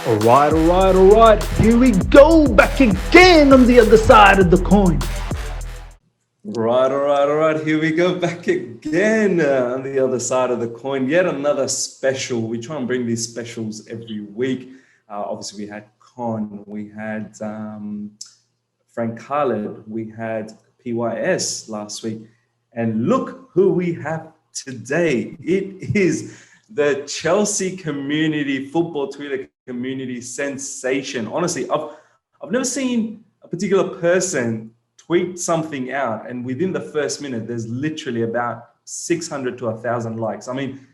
All right. Here we go, back again on the other side of the coin. All right. Here we go back again on the other side of the coin. Yet another special. We try and bring these specials every week. Obviously, we had Con, we had Frank Khaled, we had PYS last week. And look who we have today. It is the Chelsea community, football Twitter community sensation. Honestly, I've never seen a particular person tweet something out and within the first minute there's literally about 600 to 1,000 likes. I mean,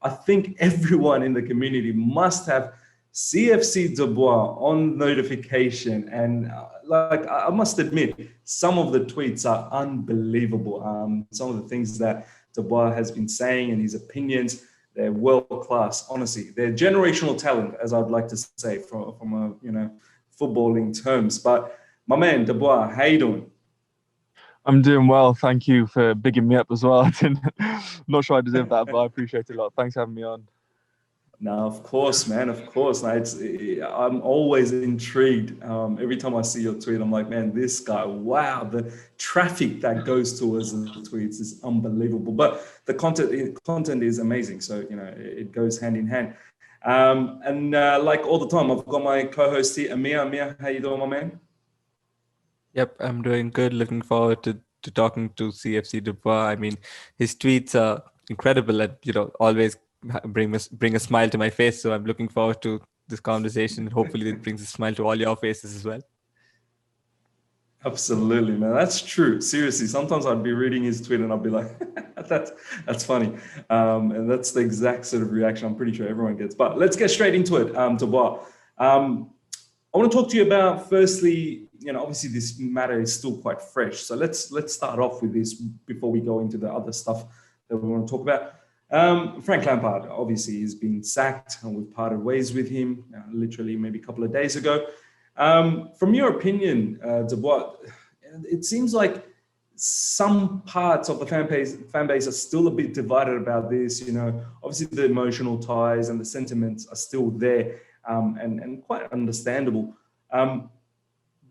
I think everyone in the community must have CFC Dubois on notification, and like I must admit, some of the tweets are unbelievable. Some of the things that Dubois has been saying and his opinions, they're world class. Honestly, they're generational talent, as I'd like to say from a footballing terms. But my man Dubois, how you doing? I'm doing well. Thank you for bigging me up as well. Not sure I deserve that, but I appreciate it a lot. Thanks for having me on. No, of course, man. Of course. Now, I'm always intrigued. Every time I see your tweet, I'm like, man, this guy, wow, the traffic that goes towards the tweets is unbelievable. But the content is amazing. So, it goes hand in hand. And like all the time, I've got my co-host here, Ameya. Ameya, how you doing, my man? Yep, I'm doing good. Looking forward to talking to CFC Dubois. I mean, his tweets are incredible and, always bring a smile to my face. So I'm looking forward to this conversation. Hopefully it brings a smile to all your faces as well. Absolutely, man. That's true. Seriously, sometimes I'd be reading his tweet and I'd be like, that's funny. And that's the exact sort of reaction I'm pretty sure everyone gets. But let's get straight into it, Dubois. I want to talk to you about, firstly, obviously this matter is still quite fresh. So let's start off with this before we go into the other stuff that we want to talk about. Frank Lampard, obviously, has been sacked and we've parted ways with him literally maybe a couple of days ago. From your opinion, Dubois, it seems like some parts of the fan base are still a bit divided about this. Obviously the emotional ties and the sentiments are still there. And quite understandable.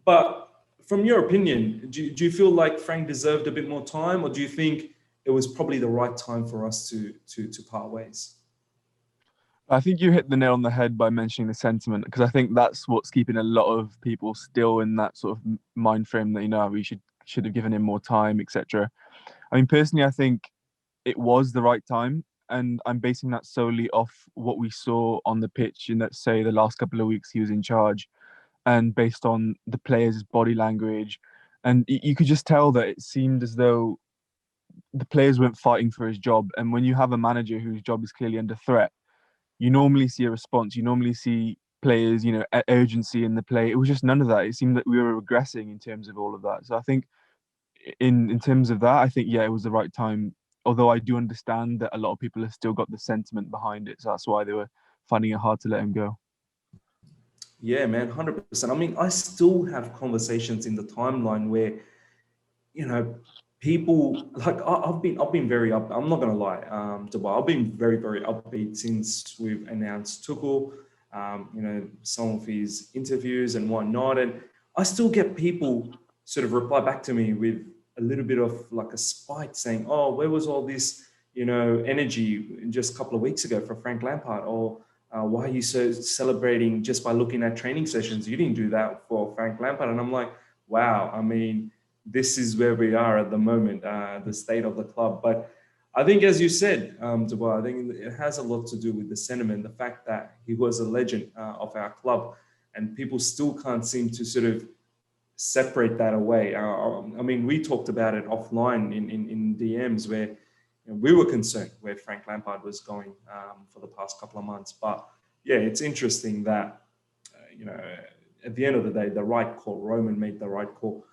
But from your opinion, do you feel like Frank deserved a bit more time, or do you think it was probably the right time for us to part ways? I think you hit the nail on the head by mentioning the sentiment, because I think that's what's keeping a lot of people still in that sort of mind frame that, we should have given him more time, etc. I mean, personally, I think it was the right time. And I'm basing that solely off what we saw on the pitch in, let's say, the last couple of weeks he was in charge, and based on the players' body language. And you could just tell that it seemed as though the players weren't fighting for his job. And when you have a manager whose job is clearly under threat, you normally see a response. You normally see players, urgency in the play. It was just none of that. It seemed that we were regressing in terms of all of that. So I think in terms of that, I think, yeah, it was the right time. Although I do understand that a lot of people have still got the sentiment behind it. So that's why they were finding it hard to let him go. Yeah, man, 100%. I mean, I still have conversations in the timeline where, people like I've been very up. I'm not gonna lie, Dubai. I've been very, very upbeat since we've announced Tuchel. Some of his interviews and whatnot, and I still get people sort of reply back to me with a little bit of like a spite, saying, "Oh, where was all this, energy just a couple of weeks ago for Frank Lampard?" Or why are you so celebrating just by looking at training sessions? You didn't do that for Frank Lampard. And I'm like, wow. I mean, this is where we are at the moment, the state of the club. But I think, as you said, Dubai, I think it has a lot to do with the sentiment, the fact that he was a legend of our club, and people still can't seem to sort of separate that away. I mean, we talked about it offline in DMs where we were concerned where Frank Lampard was going for the past couple of months. But yeah, it's interesting that, at the end of the day, the right call, Roman made the right call.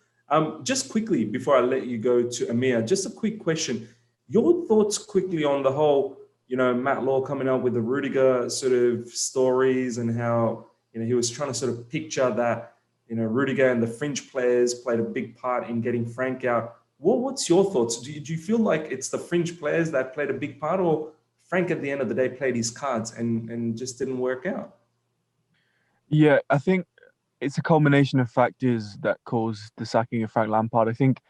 Just quickly, before I let you go to Ameya, just a quick question. Your thoughts quickly on the whole, Matt Law coming up with the Rudiger sort of stories and how, he was trying to sort of picture that, Rudiger and the French players played a big part in getting Frank out. What's your thoughts? Do you feel like it's the French players that played a big part, or Frank at the end of the day played his cards and just didn't work out? Yeah, I think it's a culmination of factors that caused the sacking of Frank Lampard. I think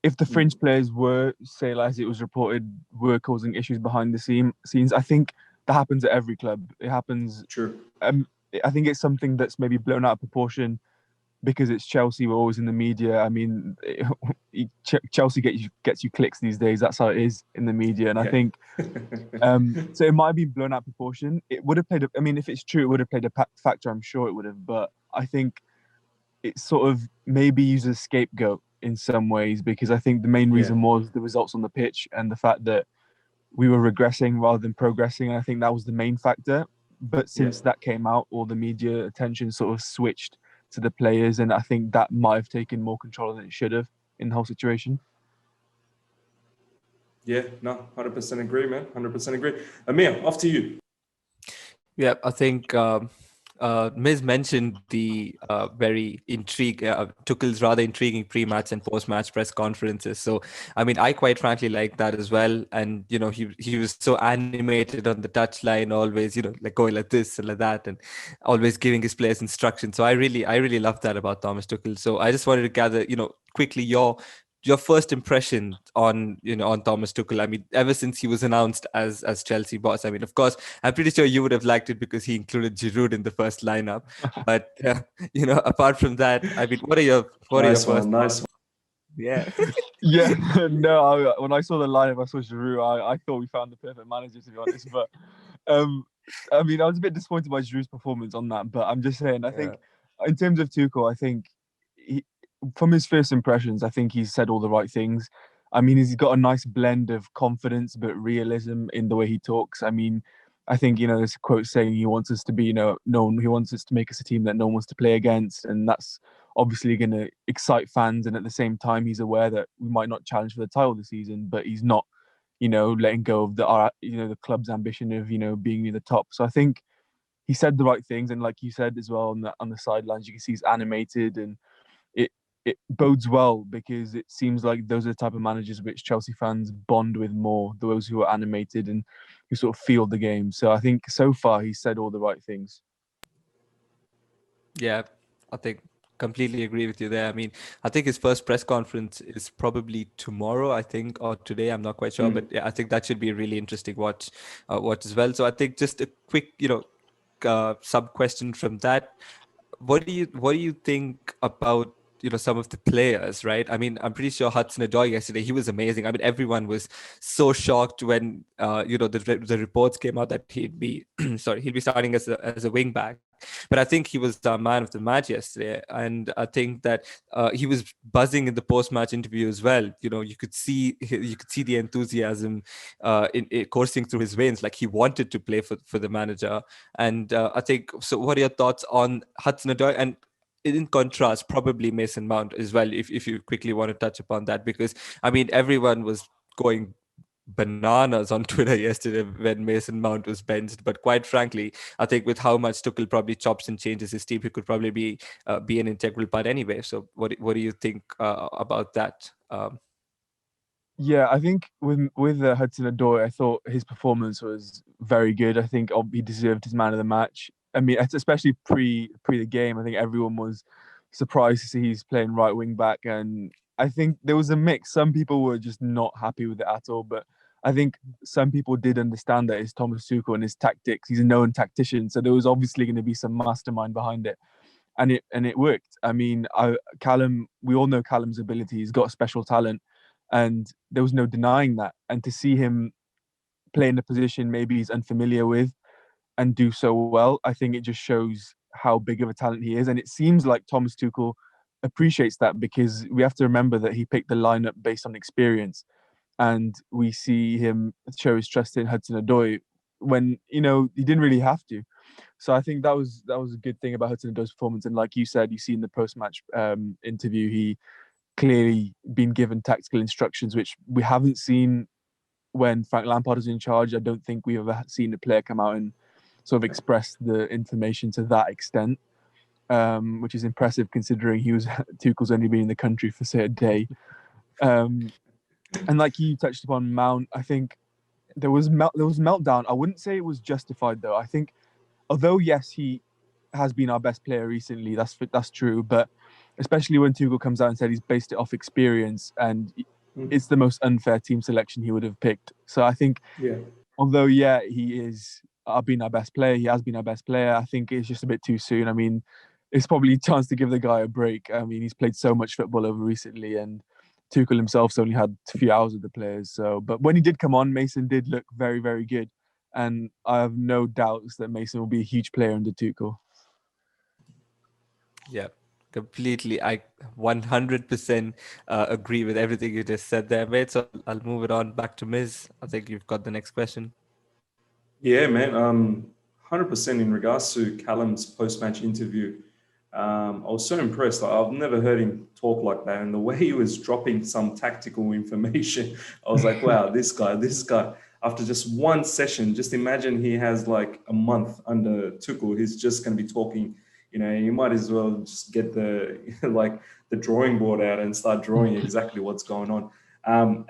if the fringe players were, say, like as it was reported, were causing issues behind the scenes, I think that happens at every club. It happens. True. Um, I think it's something that's maybe blown out of proportion because it's Chelsea. We're always in the media. I mean, Chelsea gets you clicks these days. That's how it is in the media. And I Yeah. think so. It might have been blown out of proportion. It would have played. I mean, if it's true, it would have played a factor. I'm sure it would have. But I think it sort of maybe used as a scapegoat in some ways because I think the main Yeah. reason was the results on the pitch and the fact that we were regressing rather than progressing. And I think that was the main factor. But Yeah. since that came out, all the media attention sort of switched to the players. And I think that might have taken more control than it should have in the whole situation. Yeah. No, 100% agree, man. 100% agree. Ameya, off to you. Yeah, I think Miz mentioned the Tuchel's rather intriguing pre-match and post-match press conferences. So, I mean, I quite frankly like that as well. And he was so animated on the touchline, always like going like this and like that, and always giving his players instructions. So I really love that about Thomas Tuchel. So I just wanted to gather quickly your first impression on on Thomas Tuchel. I mean, ever since he was announced as Chelsea boss. I mean, of course, I'm pretty sure you would have liked it because he included Giroud in the first lineup. But apart from that, I mean, what are your Nice first one. Nice thoughts? one. Yeah. Yeah, no, when I saw the lineup, I saw Giroud. I thought we found the perfect manager, to be honest. But I mean, I was a bit disappointed by Giroud's performance on that. But I'm just saying, I think in terms of Tuchel, I think from his first impressions, I think he's said all the right things. I mean, he's got a nice blend of confidence but realism in the way he talks. I mean, I think there's a quote saying he wants us to be known. He wants us to make us a team that no one wants to play against, and that's obviously going to excite fans. And at the same time, he's aware that we might not challenge for the title this season, but he's not, letting go of the club's ambition of being near the top. So I think he said the right things, and like you said as well on the sidelines, you can see he's animated, and it it bodes well because it seems like those are the type of managers which Chelsea fans bond with more, those who are animated and who sort of feel the game. So I think so far he's said all the right things. Yeah, I think completely agree with you there. I mean, I think his first press conference is probably tomorrow, I think, or today. I'm not quite sure, but yeah, I think that should be a really interesting watch as well. So I think just a quick, sub question from that. What do you think about some of the players, right? I mean, I'm pretty sure Hudson-Odoi yesterday, he was amazing. I mean, everyone was so shocked when the reports came out that he'd be he'd be starting as a wing back. But I think he was the man of the match yesterday, and I think that he was buzzing in the post-match interview as well. You could see the enthusiasm in coursing through his veins, like he wanted to play for the manager. And I think so. What are your thoughts on Hudson-Odoi, and in contrast, probably Mason Mount as well, if you quickly want to touch upon that, because I mean, everyone was going bananas on Twitter yesterday when Mason Mount was benched. But quite frankly, I think with how much Tuchel probably chops and changes his team, he could probably be an integral part anyway. So what do you think about that? Yeah, I think with Hudson-Odoi, I thought his performance was very good. I think he deserved his man of the match. I mean, especially pre the game, I think everyone was surprised to see he's playing right wing back, and I think there was a mix. Some people were just not happy with it at all, but I think some people did understand that it's Thomas Tuchel and his tactics. He's a known tactician, so there was obviously going to be some mastermind behind it, and it worked. I mean, Callum, we all know Callum's ability. He's got special talent, and there was no denying that. And to see him play in a position maybe he's unfamiliar with and do so well, I think it just shows how big of a talent he is. And it seems like Thomas Tuchel appreciates that because we have to remember that he picked the lineup based on experience, and we see him show his trust in Hudson-Odoi when he didn't really have to. So I think that was a good thing about Hudson-Odoi's performance. And like you said, you see in the post-match interview, he clearly been given tactical instructions, which we haven't seen when Frank Lampard was in charge. I don't think we've ever seen a player come out and sort of express the information to that extent, which is impressive considering Tuchel's only been in the country for say a day. And like you touched upon Mount, I think there was meltdown. I wouldn't say it was justified though. I think although yes, he has been our best player recently. That's true, but especially when Tuchel comes out and said he's based it off experience, and it's the most unfair team selection he would have picked. So I think, Yeah. although he is been our best player, he has been our best player. I think it's just a bit too soon. I mean, it's probably a chance to give the guy a break. I mean, he's played so much football over recently, and Tuchel himself's only had a few hours with the players. So, but when he did come on, Mason did look very, very good, and I have no doubts that Mason will be a huge player under Tuchel. Yeah, completely. I 100% agree with everything you just said there, mate. So I'll move it on back to Miz. I think you've got the next question. Yeah, man. 100% in regards to Callum's post-match interview. I was so impressed. I've never heard him talk like that, and the way he was dropping some tactical information, I was like, wow, this guy. After just one session, just imagine he has like a month under Tuchel. He's just going to be talking. You know, you might as well just get the like the drawing board out and start drawing exactly what's going on.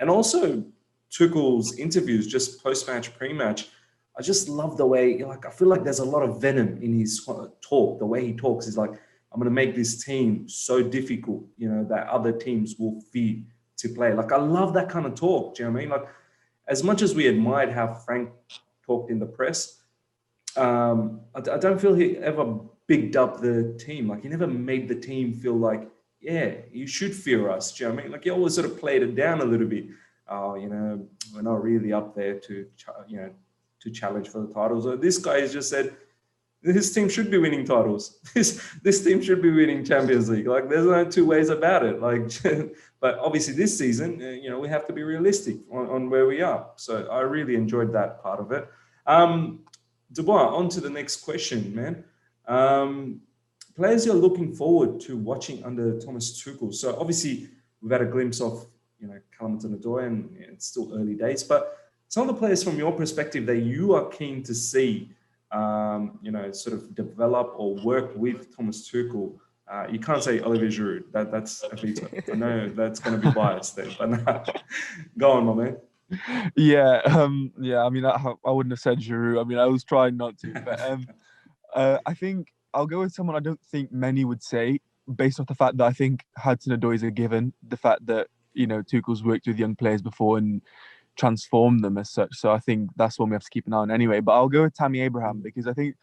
And also Tuchel's interviews, just post-match, pre-match. I just love the way, like, I feel like there's a lot of venom in his talk. The way he talks is like, I'm going to make this team so difficult, you know, that other teams will fear to play. Like, I love that kind of talk. Do you know what I mean? Like, as much as we admired how Frank talked in the press, I don't feel he ever bigged up the team. Like, he never made the team feel like, yeah, you should fear us. Do you know what I mean? Like, he always sort of played it down a little bit. Oh, you know, we're not really up there to, you know, to challenge for the titles. Or this guy has just said his team should be winning titles. This team should be winning Champions League. Like, there's no two ways about it. Like, but obviously this season, you know, we have to be realistic on where we are. So I really enjoyed that part of it. Dubois, on to the next question, man. Players you're looking forward to watching under Thomas Tuchel. So obviously we've had a glimpse of, you know, Callum Hudson-Odoi, and it's still early days, but some of the players from your perspective that you are keen to see, you know, sort of develop or work with Thomas Tuchel. You can't say Olivier Giroud. That's a veto. I know that's going to be biased there, but no. Go on, my man. Yeah. I mean, I wouldn't have said Giroud. I mean, I was trying not to, but I think I'll go with someone I don't think many would say, based off the fact that I think Hudson-Odoi is a given. The fact that, you know, Tuchel's worked with young players before and transform them as such. So I think that's one we have to keep an eye on anyway. But I'll go with Tammy Abraham, because I think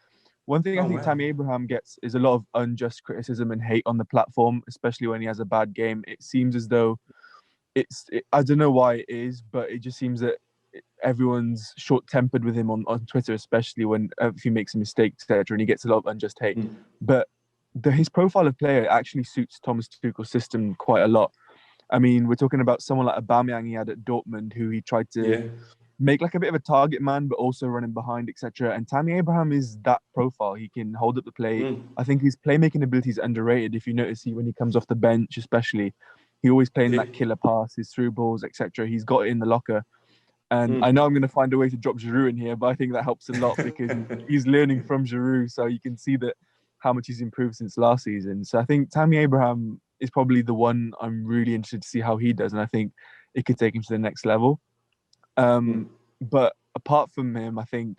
one thing Tammy Abraham gets is a lot of unjust criticism and hate on the platform, especially when he has a bad game. It seems as though I don't know why it is, but it just seems that everyone's short-tempered with him on Twitter, especially when if he makes a mistake, etc., and he gets a lot of unjust hate. But his profile of player actually suits Thomas Tuchel's system quite a lot. I mean, we're talking about someone like Ameya he had at Dortmund, who he tried to make like a bit of a target man, but also running behind, etc. And Tammy Abraham is that profile. He can hold up the play. I think his playmaking ability is underrated. If you notice, when he comes off the bench, especially, he always playing that killer passes, through balls, etc. He's got it in the locker. And I know I'm going to find a way to drop Giroud in here, but I think that helps a lot because he's learning from Giroud. So you can see that how much he's improved since last season. So I think Tammy Abraham is probably the one I'm really interested to see how he does. And I think it could take him to the next level. But apart from him, I think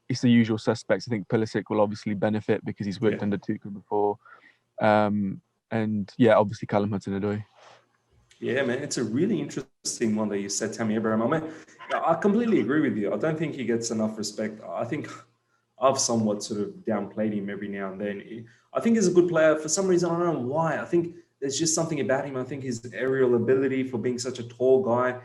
it's the usual suspects. I think Pulisic will obviously benefit because he's worked under Tuchel before. And yeah, obviously Callum Hudson-Odoi. Yeah, man, it's a really interesting one that you said, Tammy Abraham. I mean, I completely agree with you. I don't think he gets enough respect. I think I've somewhat sort of downplayed him every now and then. I think he's a good player. For some reason, I don't know why. I think there's just something about him. I think his aerial ability for being such a tall guy,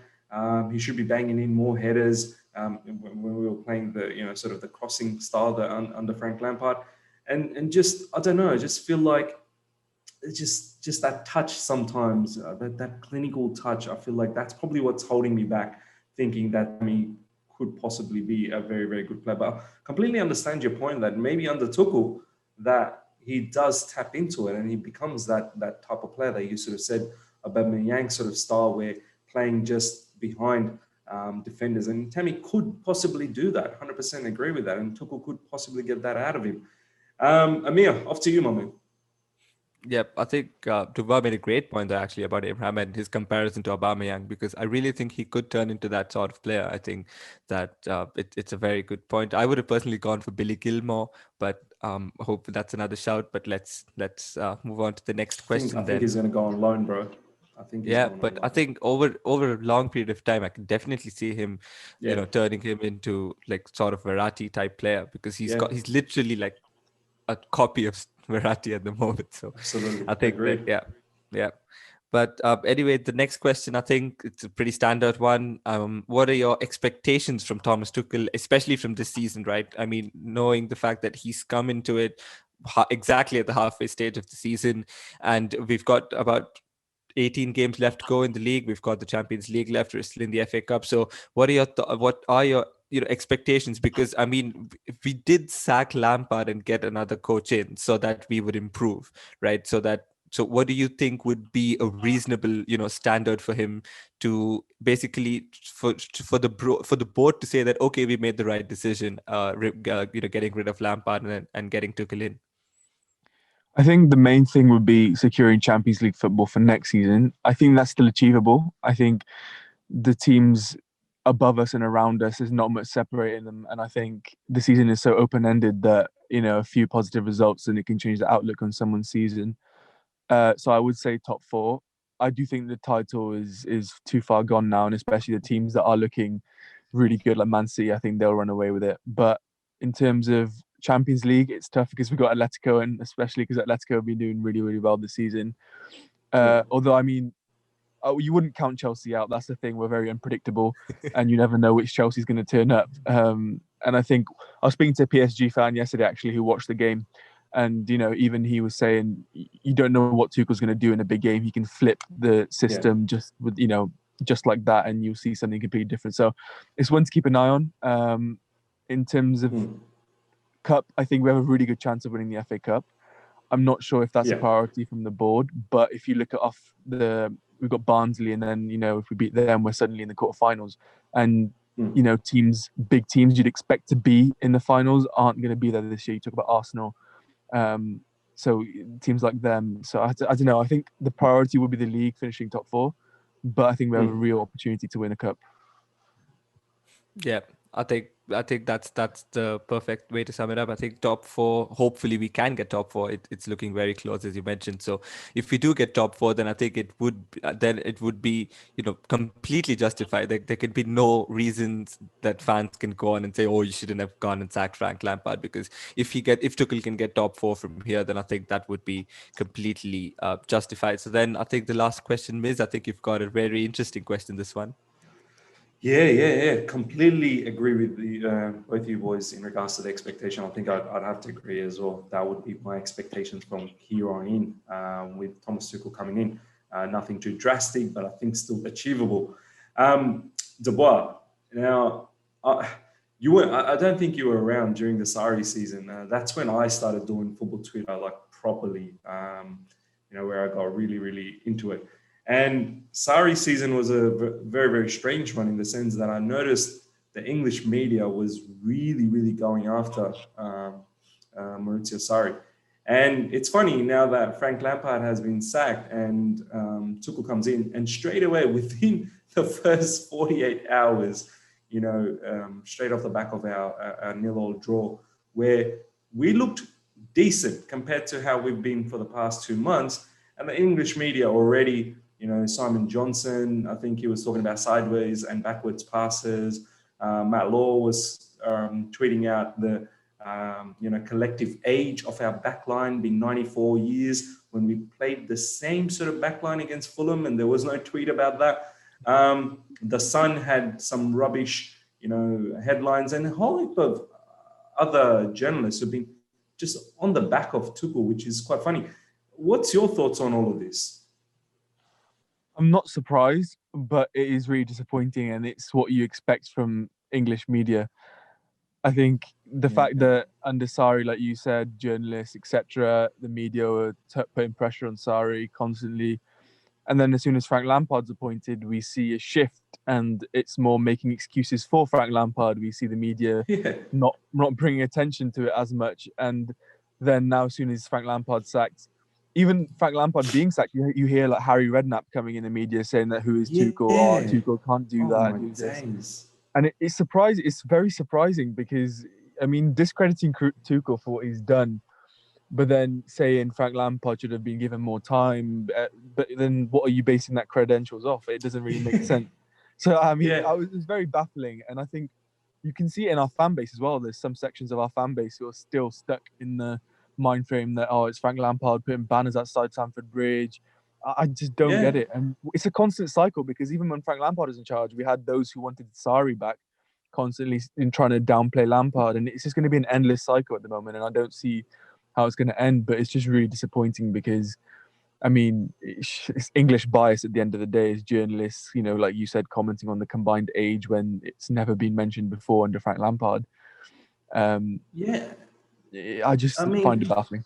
he should be banging in more headers when we were playing the, you know, sort of the crossing style under Frank Lampard. And just, I don't know, I just feel like it's just that touch sometimes, that clinical touch. I feel like that's probably what's holding me back, thinking that he could possibly be a very, very good player. But I completely understand your point that maybe under Tuchel that he does tap into it and he becomes that type of player that you sort of said, Aubameyang sort of style, where playing just behind defenders. And Tammy could possibly do that. 100% agree with that. And Tuchel could possibly get that out of him. Ameya, off to you, my man. Yep, I think Dubois made a great point there actually about Abraham and his comparison to Aubameyang, because I really think he could turn into that sort of player. I think that it's a very good point. I would have personally gone for Billy Gilmore, but I hope that's another shout. But let's move on to the next I question think then. he's going to go on loan, bro. I think he's Yeah, going on but I loan. think over a long period of time, I can definitely see him, Yeah. turning him into like sort of Verratti type player, because Yeah. he's literally like a copy of Verratti at the moment. So Absolutely. I think that, Agreed. yeah. But anyway, the next question, I think it's a pretty standard one. What are your expectations from Thomas Tuchel, especially from this season, right? I mean, knowing the fact that he's come into it exactly at the halfway stage of the season, and we've got about 18 games left to go in the league. We've got the Champions League left. We're still in the FA Cup. So, what are your expectations? Because I mean, we did sack Lampard and get another coach in so that we would improve, right? So what do you think would be a reasonable, standard for him to basically for the board to say that okay, we made the right decision, getting rid of Lampard and getting Tuchel in? I think the main thing would be securing Champions League football for next season. I think that's still achievable. I think the teams above us and around us is not much separating them, and I think the season is so open-ended that a few positive results and it can change the outlook on someone's season. So I would say top four. I do think the title is too far gone now, and especially the teams that are looking really good, like Man City, I think they'll run away with it. But in terms of Champions League, it's tough because we've got Atletico, and especially because Atletico have been doing really, really well this season. Yeah. Although, I mean, you wouldn't count Chelsea out. That's the thing. We're very unpredictable, and you never know which Chelsea's going to turn up. And I think I was speaking to a PSG fan yesterday, actually, who watched the game. And, even he was saying, you don't know what Tuchel's going to do in a big game. He can flip the system just like that, and you'll see something completely different. So it's one to keep an eye on. In terms of Cup, I think we have a really good chance of winning the FA Cup. I'm not sure if that's a priority from the board, but if you look at we've got Barnsley, and then if we beat them, we're suddenly in the quarterfinals. And big teams you'd expect to be in the finals aren't going to be there this year. You talk about Arsenal, so teams like them. So I don't know. I think the priority would be the league finishing top four, but I think we have a real opportunity to win a cup. Yeah, I think that's the perfect way to sum it up. I think top four, hopefully we can get top four. It's looking very close, as you mentioned. So if we do get top four, then I think it would be completely justified. There can be no reasons that fans can go on and say, oh, you shouldn't have gone and sacked Frank Lampard, because if Tuchel can get top four from here, then I think that would be completely justified. So then I think the last question, Miz, I think you've got a very interesting question, this one. Yeah. Completely agree with both you boys in regards to the expectation. I think I'd have to agree as well. That would be my expectations from here on in, with Thomas Tuchel coming in. Nothing too drastic, but I think still achievable. Dubois, now, I don't think you were around during the Sarri season. That's when I started doing football Twitter like properly, where I got really, really into it. And Sarri's season was a very, very strange one in the sense that I noticed the English media was really, really going after Maurizio Sarri. And it's funny now that Frank Lampard has been sacked and Tuchel comes in, and straight away within the first 48 hours, straight off the back of our 0-0 draw, where we looked decent compared to how we've been for the past 2 months. And the English media already, Simon Johnson, I think he was talking about sideways and backwards passes. Matt Law was tweeting out the, collective age of our backline being 94 years when we played the same sort of backline against Fulham, and there was no tweet about that. The Sun had some rubbish, headlines, and a whole heap of other journalists have been just on the back of Tuchel, which is quite funny. What's your thoughts on all of this? I'm not surprised, but it is really disappointing, and it's what you expect from English media. I think the fact that under Sarri, like you said, journalists, etc., the media were putting pressure on Sarri constantly. And then as soon as Frank Lampard's appointed, we see a shift, and it's more making excuses for Frank Lampard. We see the media not bringing attention to it as much. And then now, as soon as Frank Lampard's sacked, even Frank Lampard being sacked, you hear like Harry Redknapp coming in the media saying that who is Tuchel? Oh, Yeah. Tuchel can't do Oh that. my Do this. days. And it's surprising. It's very surprising because I mean, discrediting Tuchel for what he's done, but then saying Frank Lampard should have been given more time. But then, what are you basing that credentials off? It doesn't really make sense. So I mean, Yeah. it was very baffling, and I think you can see it in our fan base as well. There's some sections of our fan base who are still stuck in the mind frame that it's Frank Lampard putting banners outside Stamford Bridge. I just don't get Yeah. it, and it's a constant cycle because even when Frank Lampard was in charge, we had those who wanted Sarri back, constantly in trying to downplay Lampard, and it's just going to be an endless cycle at the moment. And I don't see how it's going to end, but it's just really disappointing because I mean, it's English bias at the end of the day as journalists, like you said, commenting on the combined age when it's never been mentioned before under Frank Lampard. Yeah. I just I mean, find it baffling.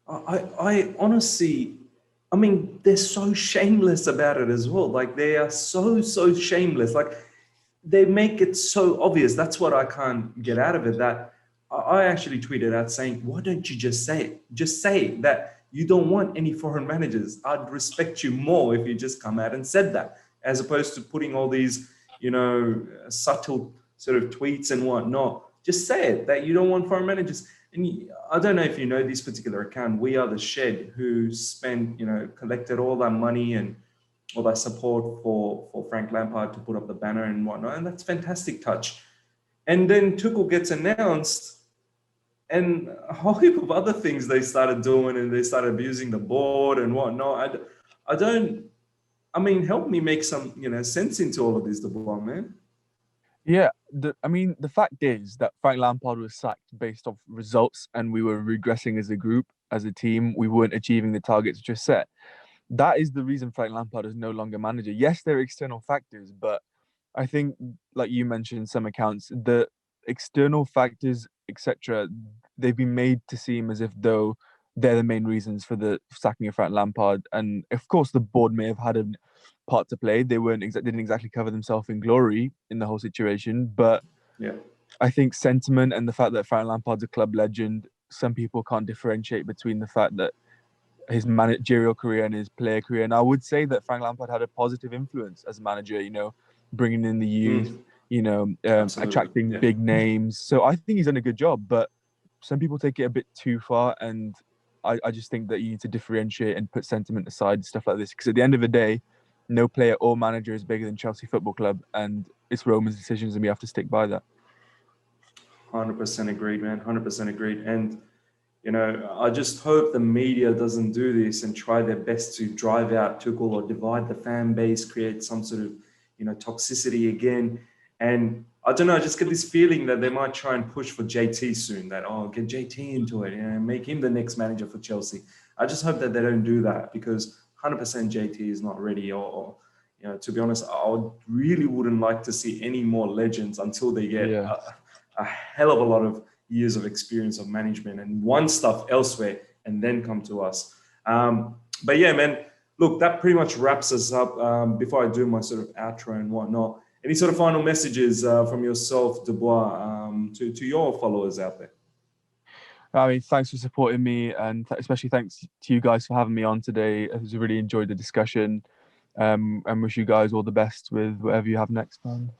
I honestly, I mean, they're so shameless about it as well. Like they are so shameless. Like they make it so obvious. That's what I can't get out of it. That I actually tweeted out saying, why don't you just say it? Just say that you don't want any foreign managers. I'd respect you more if you just come out and said that, as opposed to putting all these, subtle sort of tweets and whatnot. Just say it that you don't want foreign managers. And I don't know if you know this particular account, We Are the Shed, who collected all that money and all that support for Frank Lampard to put up the banner and whatnot. And that's a fantastic touch. And then Tuchel gets announced and a whole heap of other things they started doing, and they started abusing the board and whatnot. I mean, help me make some, sense into all of this, Dubois, man. Yeah, the fact is that Frank Lampard was sacked based off results, and we were regressing as a group, as a team. We weren't achieving the targets just set. That is the reason Frank Lampard is no longer manager. Yes, there are external factors, but I think, like you mentioned in some accounts, the external factors, etc., they've been made to seem as if though they're the main reasons for the sacking of Frank Lampard. And of course, the board may have had a part to play. They didn't exactly cover themselves in glory in the whole situation. But Yeah. I think sentiment and the fact that Frank Lampard's a club legend, some people can't differentiate between the fact that his managerial career and his player career. And I would say that Frank Lampard had a positive influence as a manager, bringing in the youth, attracting Yeah. big names. So I think he's done a good job, but some people take it a bit too far. And I just think that you need to differentiate and put sentiment aside, stuff like this. Because at the end of the day, no player or manager is bigger than Chelsea Football Club. And it's Roman's decisions, and we have to stick by that. 100% agreed, man. 100% agreed. And, I just hope the media doesn't do this and try their best to drive out Tuchel or divide the fan base, create some sort of, toxicity again. And I don't know, I just get this feeling that they might try and push for JT soon, that, get JT into it and make him the next manager for Chelsea. I just hope that they don't do that, because 100% JT is not ready, or to be honest, I really wouldn't like to see any more legends until they get a hell of a lot of years of experience of management and won stuff elsewhere and then come to us. But yeah, man, look, that pretty much wraps us up. Before I do my sort of outro and whatnot, any sort of final messages from yourself, Dubois, to your followers out there? I mean, thanks for supporting me, and especially thanks to you guys for having me on today. I really enjoyed the discussion, and wish you guys all the best with whatever you have next, man.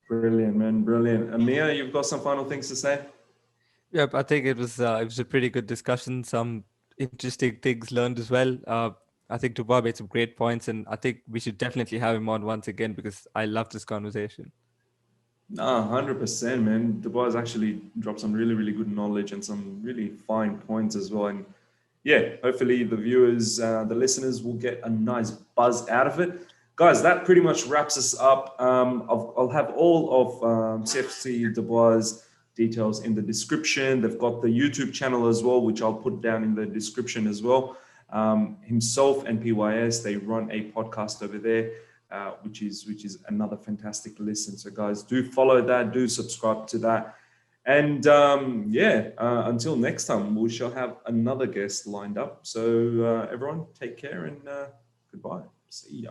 Brilliant, man, brilliant. Ameya, you've got some final things to say? Yep, I think it was a pretty good discussion. Some interesting things learned as well. I think Dubois made some great points, and I think we should definitely have him on once again, because I love this conversation. No, 100%, man. Dubois actually dropped some really, really good knowledge and some really fine points as well. And yeah, hopefully the viewers, the listeners will get a nice buzz out of it. Guys, that pretty much wraps us up. I'll have all of CFC Dubois' details in the description. They've got the YouTube channel as well, which I'll put down in the description as well. Himself and PYS, they run a podcast over there, which is another fantastic listen. So guys, do follow that, do subscribe to that. And until next time, we shall have another guest lined up. So everyone, take care and goodbye. See ya.